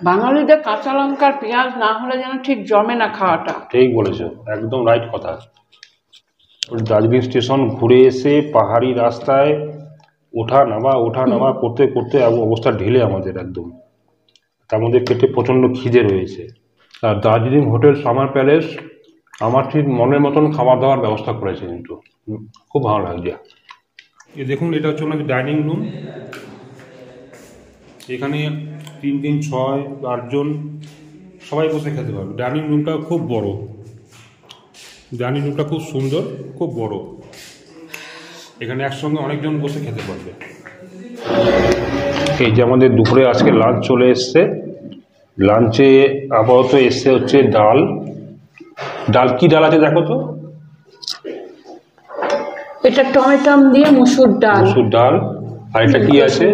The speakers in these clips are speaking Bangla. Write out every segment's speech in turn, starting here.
বাঙালিদের কাঁচা লঙ্কার পেঁয়াজ না হলে যেন ঠিক জমে না খাওয়াটা। ঠিক বলেছো, একদম রাইট কথা। দার্জিলিং স্টেশন ঘুরে এসে পাহাড়ি রাস্তায় ওঠা নামা করতে করতে অবস্থা ঢিলে আমাদের একদম। তার মধ্যে পেটে প্রচণ্ড খিদে রয়েছে। আর দার্জিলিং হোটেল সামার প্যালেস আমার ঠিক মনের মতন খাবার দাবার ব্যবস্থা করেছে, কিন্তু খুব ভালো লাগছে। এ দেখুন, এটা হচ্ছে ওনাদের ডাইনিং রুম। এখানে 3 3 6 8জন সবাই বসে খেতে পারবে। ডাইনিং রুমটা খুব বড়, ডাইনিং রুমটা খুব সুন্দর, খুব বড়। এখানে একসঙ্গে অনেকজন বসে খেতে পারবে। এই যে আমাদের দুপুরে আজকে লাঞ্চ চলে এসছে। লাঞ্চে আপাতত এসছে হচ্ছে ডাল। কি ডাল আছে দেখো তো? এটা টমেটো দিয়ে মুসুর ডাল। আর এটা কি আছে?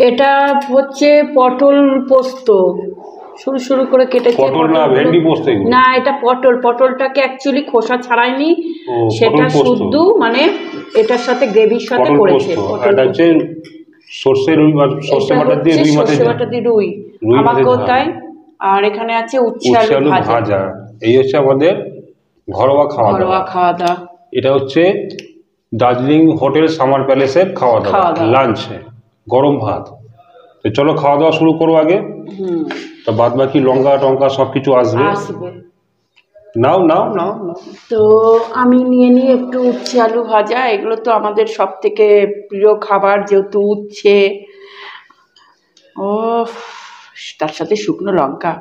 এটা হচ্ছে পটল পোস্ত, শুরু শুরু করে কেটেছে। পটল না, ভেন্ডি পোস্ত। না, এটা পটলটাকে অ্যাকচুয়ালি খোসা ছাড়াইনি, সেটা শুদ্ধ, মানে এটার সাথে গ্রেভির সাথে করেছে। এটা হচ্ছে সরষে রুই, সরষে বাটা দিয়ে রুই মাছের, সরষে বাটা দিয়ে রুই আমাকেও তাই। আর এখানে আছে উচ্ছে আলু ভাজা। এই হচ্ছে আমাদের ঘরোয়া খাওয়া দাওয়া। এটা হচ্ছে দার্জিলিং হোটেল সামার প্যালেসের খাওয়া দাওয়া, লাঞ্চে গরম ভাত। তো চলো খাওয়া দাওয়া শুরু করো আগে। তো বাদ বাকি লঙ্কা টঙ্কা সবকিছু আসবে। নাও নাও নাও নাও। তো আমি নিয়ে নিই একটু উচ্ছে আলু ভাজা। এগুলো তো আমাদের সব থেকে প্রিয় খাবার, যেহেতু উচ্ছে। ও, তার সাথে শুকনো লঙ্কা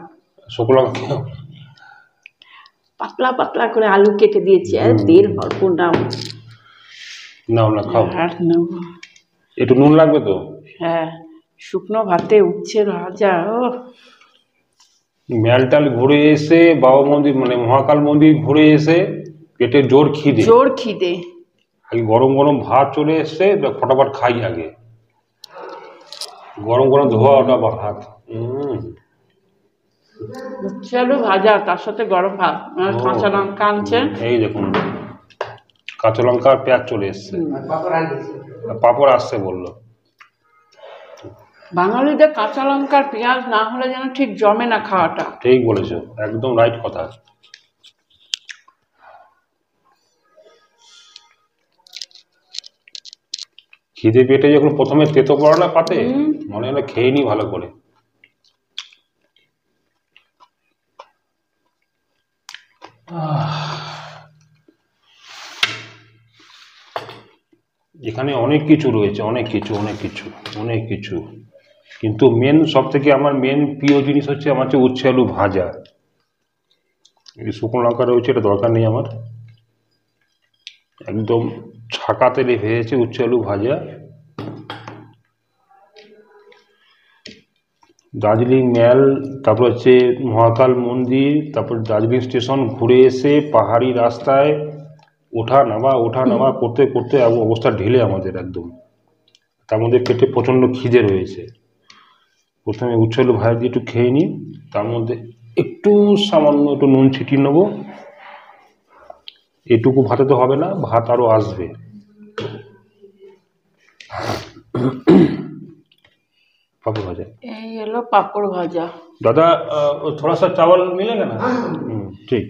পাতলা পাতলা করে আলু কেটে দিয়েছি, আর তেল ভরপুর। নাও না, খাও। একটু নুন লাগবে তো? হ্যাঁ, শুকনো ভাতে উচ্ছে ভাজা। ও, মেলটাল ঘুরে এসে বাবা মন্দির মানে মহাকাল মন্দির ঘুরে এসে পেটে জোর খিদে। গরম গরম ভাত চলে এসছে, ফটাফট খাই আগে। গরম গরম ধোয়া ওটা ভাত। উচ্ছে আলু ভাজা, তার সাথে গরম ভাত, কাঁচা লঙ্কা আনছে। এই দেখুন, কাঁচা লঙ্কা আর পেঁয়াজ চলে এসছে, পাঁপড় আসছে বললো। বাঙালিদের কাঁচা লঙ্কার পেঁয়াজ না হলে যেন ঠিক জমে না খাওয়াটা। ঠিক বলেছো, একদম রাইট কথা। খিদে পেটে যখন প্রথমে তেতো পড়ে না পাতে, মনে হলো খেয়ে নি ভালো করে। এখানে অনেক কিছু রয়েছে, অনেক কিছু। কিন্তু সব থেকে আমার প্রিয় জিনিস হচ্ছে আমার হচ্ছে উচ্ছে আলু ভাজা। এই শুকনো লঙ্কা রয়েছে, এটা দরকার নেই আমার। একদম ছাকা তেলে ভেজেছে উচ্ছে আলু ভাজা। দার্জিলিং ম্যাল, তারপর হচ্ছে মহাকাল মন্দির, তারপর দার্জিলিং স্টেশন ঘুরে এসে পাহাড়ি রাস্তায় ওঠা নামা করতে করতে অবস্থা ঢিলে আমাদের একদম। তার মধ্যে পেটে প্রচণ্ড খিদে রয়েছে। প্রথমে উচ্ছে আলু ভাজা দিয়ে একটু খেয়ে নিই, তার মধ্যে একটু সামান্য একটু নুন ছিটিয়ে নেবো। এটুকু ভাতে তো হবে না, ভাত আরও আসবে। पापड़ भाजा, ये लो पापड़ भाजा। दादा थोड़ा सा चावल मिलेगा ना? ठीक,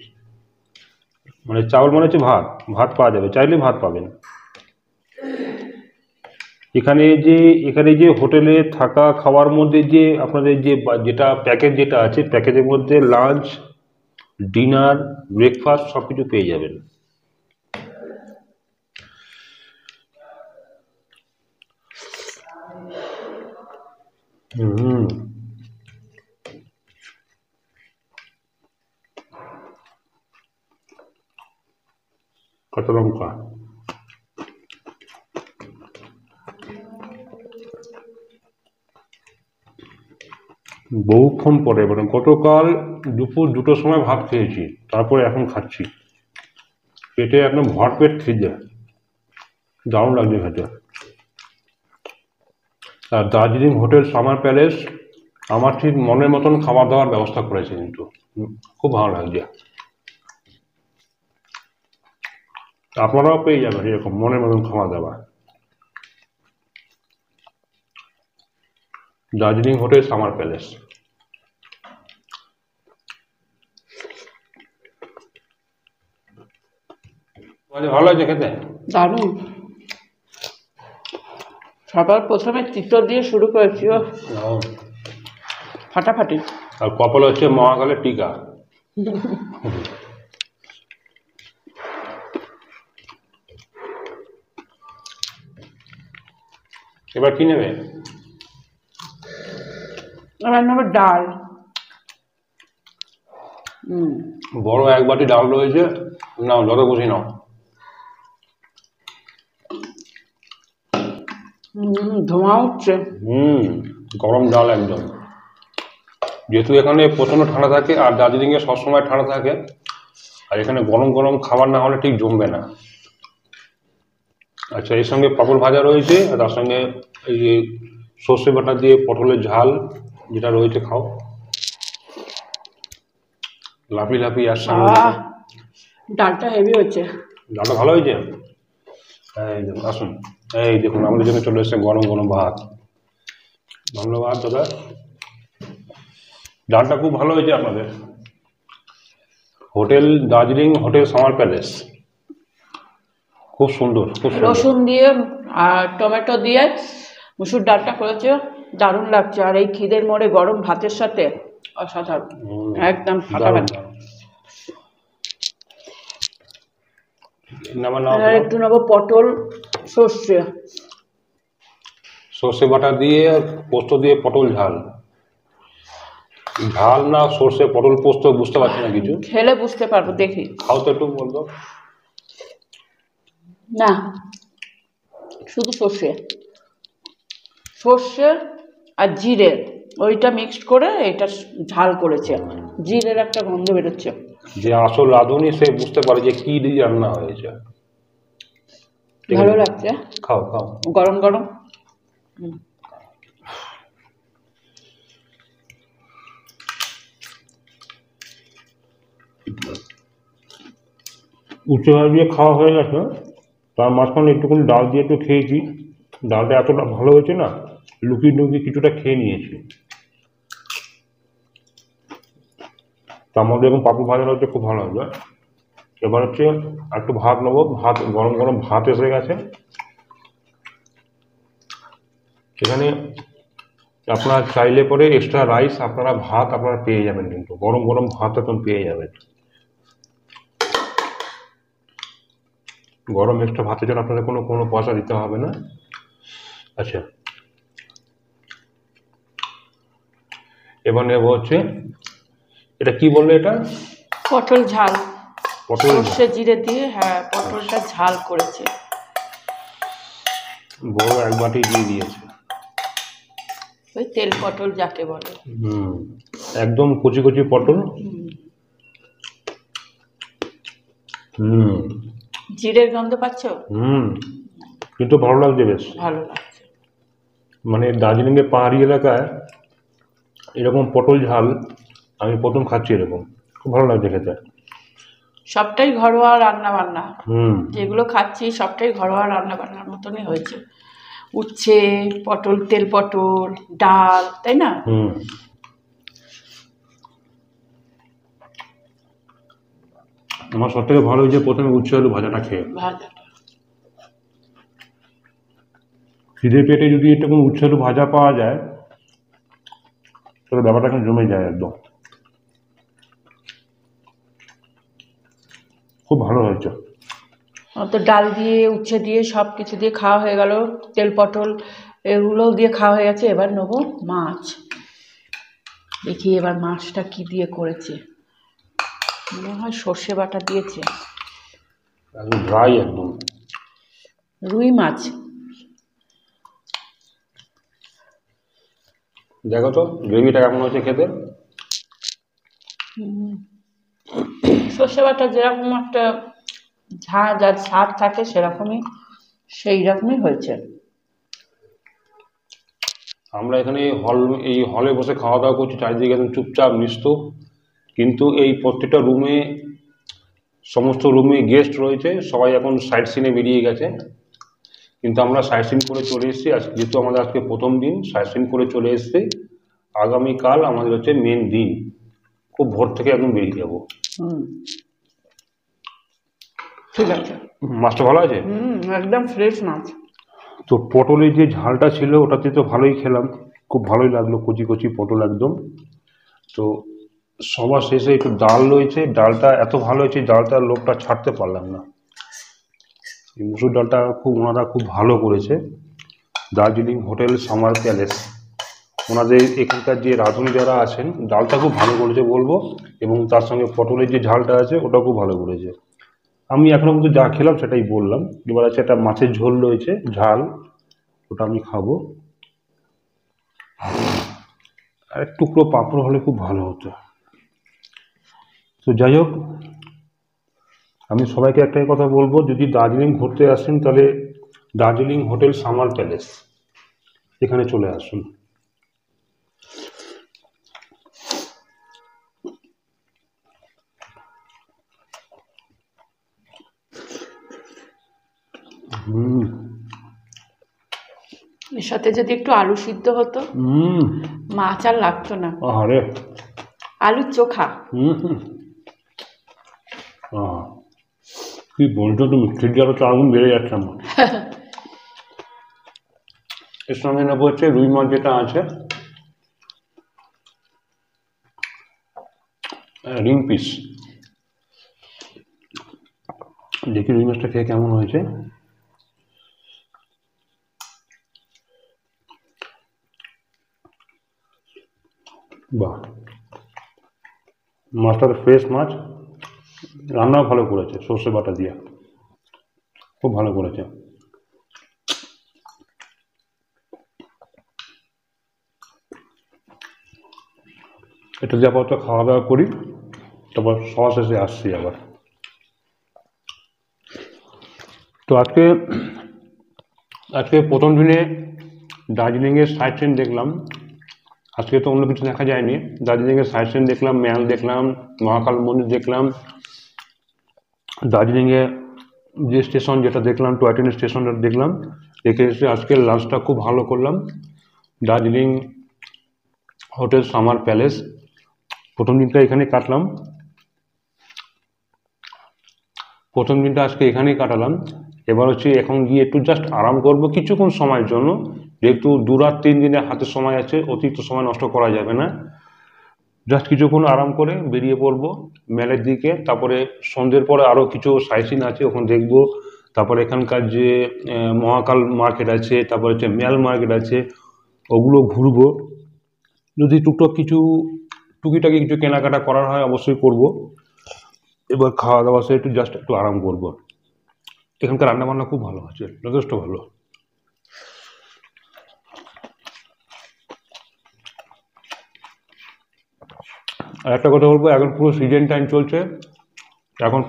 মানে চাউল মনে হচ্ছে ভাত পাওয়া যাবে, চাইলে ভাত পাবেন। এখানে যে হোটেলে থাকা খাওয়ার মধ্যে যে আপনাদের যেটা প্যাকেজ যেটা আছে, প্যাকেজের মধ্যে লাঞ্চ, ডিনার, ব্রেকফাস্ট সবকিছু পেয়ে যাবেন। কাঁচা লঙ্কা, বহুক্ষণ পরে, মানে গতকাল দুপুর 2টোর সময় ভাত খেয়েছি, তারপরে এখন খাচ্ছি। পেটে একদম ভরপেট খিদে, দারুণ লাগছে খেতে। আর দার্জিলিং হোটেল সামার প্যালেস আমার ঠিক মনের মতন খাবার দাবার ব্যবস্থা করেছে, কিন্তু খুব ভালো লাগছে। আপনারাও পেয়ে যাবেন এরকম মনের মতন খাওয়া দাওয়া। Darjeeling hotel summer palace. ভালো হয়েছে খেতে? দারুণ। সবার প্রথমে তিতো দিয়ে শুরু করেছি, ও ফাটাফাটি। আর কপাল হচ্ছে মহাকালের টিকা। এবার কি নেবে? এবার নেবো ডাল। বড় এক বাটি ডাল রয়েছে, নাও যত খুশি নাও। ধোঁয়া উঠছে। গরম ডাল একদম। যেহেতু এখানে প্রচন্ড ঠান্ডা থাকে আর দার্জিলিং এ সবসময় ঠান্ডা থাকে, আর এখানে গরম গরম খাবার না হলে ঠিক জমবে না। আচ্ছা, এর সঙ্গে পাপড় ভাজা রয়েছে, আর তার সঙ্গে এই যে সর্ষে বাটা দিয়ে পটলের ঝাল যেটা রয়েছে, খাও। লাফি লাফি আর সামনে ডালটা হেভি হচ্ছে। ডালটা ভালো হয়েছে। এই দেখুন, আসুন, এই দেখুন আমাদের জন্য চলে এসেছে গরম গরম ভাত। ধন্যবাদ দাদা, ডালটা খুব ভালো হয়েছে আপনাদের। Hotel Darjeeling hotel summer palace, খুব সুন্দর, খুব সুন্দর। রসুন দিয়ে আর টমেটো দিয়ে মুসুর ডালটা করেছে, দারুণ লাগছে। আর এই খিদের মোড়ে গরম ভাতের সাথে অসাধারণ, একদম ফাটাফাটি। একটু নেবো পটল সর্ষে, সর্ষে বাটা দিয়ে পোস্ত দিয়ে পটল ঝাল। ঝাল না সর্ষে পটল পোস্ত বুঝতে পারছি না কিছু, খেলে বুঝতে পারবো, দেখি। খাও তো একটু, বলতো। না, শুধু সর্ষে, সর্ষে আর জিরে ওইটা মিক্সড করে এটা ঝাল করেছে, জিরের একটা গন্ধ বেরোচ্ছে। যে আসল রাঁধুনি সে বুঝতে পারে যে কি দিয়ে রান্না হয়েছে। ভালো লাগছে, খাও খাও, গরম গরম। উচ্চ দিয়ে খাওয়া হয়ে গেছে, তার মাঝখানে একটুখানি ডাল দিয়ে একটু খেয়েছি। ডালটা এতটা ভালো হয়েছে না, লুকিয়ে লুকিয়ে কিছুটা খেয়ে নিয়েছি। তার মধ্যে এবং পাপড় ভাজা হচ্ছে, খুব ভালো হবে। এবার হচ্ছে একটু ভাত নেবো, ভাত গরম গরম ভাত এসে গেছে। সেখানে আপনারা চাইলে পরে এক্সট্রা রাইস আপনারা ভাত আপনারা পেয়ে যাবেন, কিন্তু গরম গরম ভাত এখন পেয়ে যাবেন। গরম এক্সট্রা ভাতের জন্য আপনাদের কোনো পয়সা দিতে হবে না। আচ্ছা, এবার নেব হচ্ছে, এটা কি বললে? এটা পটল ঝাল, পটল সর্ষে জিরে দিয়ে, হ্যাঁ পটলটা ঝাল করেছে। বড় এক বাটি দিয়ে দিয়েছে, ওই তেল পটল যাকে বলে। একদম কচি কচি পটল। জিরের গন্ধ পাচ্ছ? কিন্তু ভালো লাগছে, বেশ ভালো লাগছে। মানে দার্জিলিং এর পাহাড়ি এলাকায় এরকম পটল ঝাল আমি প্রথম খাচ্ছি, এরকম খুব ভালো লাগছে খেতে। সবটাই ঘরোয়া রান্না বান্না, যেগুলো খাচ্ছি সবটাই ঘরোয়া রান্না বান্নার মতনই হয়েছে। উচ্ছে, পটল, তেল পটল, ডাল, তাই না? আমার সব থেকে ভালো হয়েছে প্রথমে উচ্ছে আলু ভাজাটা খেয়ে। খিদে পেটে যদি একটু উচ্ছে আলু ভাজা পাওয়া যায় তাহলে ব্যাপারটা এখন জমে যায় একদম, খুব ভালো হয়েছে। তো ডাল দিয়ে উচ্ছে দিয়ে সব কিছু দিয়ে খাওয়া হয়ে গেল, তেল পটল এগুলো দিয়ে খাওয়া হয়ে গেছে। এবার নেবো মাছ, দেখি এবার মাছটা কি দিয়ে করেছে। মনে হয় সর্ষে বাটা দিয়েছে, ড্রাই একদম। রুই মাছ। দেখো তো গ্রেভিটা কেমন হয়েছে খেতে। সর্ষে বাটা যেরকম একটা ঝাঁঝ আর স্বাদ থাকে সেরকমই, সেই রকমই হয়েছে। আমরা এখানে এই হলে বসে খাওয়া দাওয়া করছি, চারিদিকে একদম চুপচাপ নিস্তব্ধ, কিন্তু এই প্রত্যেকটা রুমে, সমস্ত রুমে গেস্ট রয়েছে, সবাই এখন সাইট সিনে বেরিয়ে গেছে। কিন্তু আমরা সাইট সিন করে চলে এসেছি। আজকে যেহেতু আমাদের আজকে প্রথম দিন, সাইট সিন করে চলে এসেছি। আগামীকাল আমাদের হচ্ছে মেন দিন, খুব ভোর থেকে একদম বেরিয়ে যাবো। ঠিক আছে। মাছটা ভালো আছে? একদম ফ্রেশ মাছ। তো পটলের যে ঝালটা ছিল ওটাতে তো ভালোই খেলাম, খুব ভালোই লাগলো, কচি কচি পটল একদম। তো সবার শেষে একটু ডাল রয়েছে, ডালটা এত ভালো হয়েছে, ডালটার লোকটা ছাড়তে পারলাম না। এই মুসুর ডালটা ওনারা খুব ভালো করেছে। দার্জিলিং হোটেল সামার প্যালেস, ওনাদের এখানকার যে রাঁধুনি যারা আছেন, ডালটা খুব ভালো করেছে বলবো, এবং তার সঙ্গে পটলের যে ঝালটা আছে ওটা খুব ভালো করেছে। আমি এখনো পর্যন্ত যা খেলাম সেটাই বললাম। এবার আছে একটা মাছের ঝোল রয়েছে ঝাল, ওটা আমি খাবো। আর এক টুকরো পাঁপড় হলে খুব ভালো হতো। তো যাই হোক, আমি সবাইকে একটাই কথা বলবো, যদি দার্জিলিং ঘুরতে আসেন তাহলে দার্জিলিং হোটেল সামার প্যালেস এখানে চলে আসুন। এর সাথে যদি একটু আলু সিদ্ধ হতো, মাছ আর লাগতো না। আরে আলুর চোখা। কি বলছো তুমি, খিদে তো আগুন বেড়ে যাচ্ছে আমার। এর সঙ্গে নেবো হচ্ছে রুই মাছ যেটা আছে, রিং পিস। দেখি রুই মাছটা খেয়ে কেমন হয়েছে। বাহ, মাছটা ফ্রেশ মাছ, রান্নাও ভালো করেছে, সর্ষে বাটা দিয়ে খুব ভালো করেছে। এটা দিয়ে আপাতত খাওয়া দাওয়া করি, তারপর সবার শেষে আসছি আবার। তো আজকে প্রথম দিনে দার্জিলিংয়ের সাইট সিন দেখলাম। আজকে তো অন্য কিছু দেখা যায়নি। দার্জিলিংয়ের সাইট সিন দেখলাম, ম্যাল দেখলাম, মহাকাল মন্দির দেখলাম। দার্জিলিংয়ে যে স্টেশন যেটা দেখলাম, টয় ট্রেনের স্টেশনটা দেখলাম, দেখে এসে আজকে লাঞ্চটা খুব ভালো করলাম দার্জিলিং হোটেল সামার প্যালেস। প্রথম দিনটা এখানে কাটলাম, প্রথম দিনটা আজকে এখানেই কাটালাম। এবার হচ্ছে এখন গিয়ে একটু জাস্ট আরাম করব কিছুক্ষণ সময়ের জন্য, যেহেতু 2 রাত 3 দিনের হাতে সময় আছে, অতিরিক্ত সময় নষ্ট করা যাবে না। জাস্ট কিছুক্ষণ আরাম করে বেরিয়ে পড়বো মেলের দিকে। তারপরে সন্ধ্যের পরে আরও কিছু সাইট সিন আছে, ওখানে দেখবো। তারপরে এখানকার যে মহাকাল মার্কেট আছে, তারপরে হচ্ছে মেল মার্কেট আছে, ওগুলো ঘুরবো। যদি টুকটাক কিছু টুকিটাকি কিছু কেনাকাটা করার হয় অবশ্যই করব। এবার খাওয়া দাওয়া সে একটু আরাম করব। এখানকার রান্নাবান্না খুব ভালো আছে, যথেষ্ট ভালো। আর একটা কথা বলবো, এখন পুরো সিজন টাইম চলছে। এখন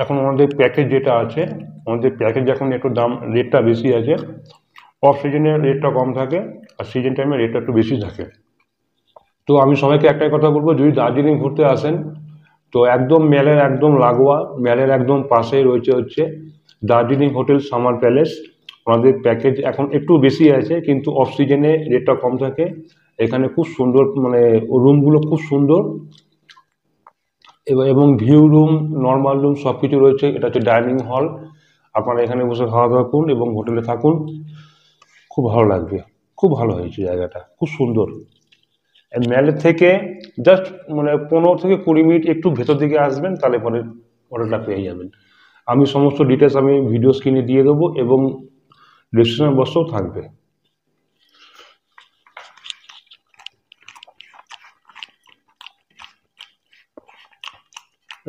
এখন আমাদের প্যাকেজ যেটা আছে, আমাদের প্যাকেজ এখন একটু দাম রেটটা বেশি আছে। অফ সিজনে রেটটা কম থাকে, আর সিজন টাইমে রেটটা একটু বেশি থাকে। তো আমি সবাইকে একটাই কথা বলবো, যদি দার্জিলিং ঘুরতে আসেন তো একদম মেলের একদম লাগোয়া, মেলের একদম পাশেই রয়েছে হচ্ছে দার্জিলিং হোটেল সামার প্যালেস। আমাদের প্যাকেজ এখন একটু বেশি আছে, কিন্তু অফ সিজনে রেটটা কম থাকে। এখানে খুব সুন্দর, মানে রুমগুলো খুব সুন্দর, এবং ভিউ রুম, নর্মাল রুম সব কিছু রয়েছে। এটা হচ্ছে ডাইনিং হল, আপনারা এখানে বসে খাওয়া দাওয়া করুন এবং হোটেলে থাকুন, খুব ভালো লাগবে। খুব ভালো হয়েছে জায়গাটা, খুব সুন্দর। মেলের থেকে জাস্ট 15 থেকে 20 মিনিট একটু ভেতর দিকে আসবেন, তাহলে পরে হোটেলটা পেয়ে যাবেন। আমি সমস্ত ডিটেলস আমি ভিডিও স্ক্রিনে দিয়ে দেবো, এবং ডিসক্রিপশন বক্সেও থাকবে।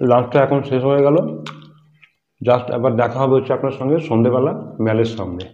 লাঞ্চটা এখন শেষ হয়ে গেল, জাস্ট এবার দেখা হবে হচ্ছে আপনার সঙ্গে সন্ধেবেলা মেলের সামনে।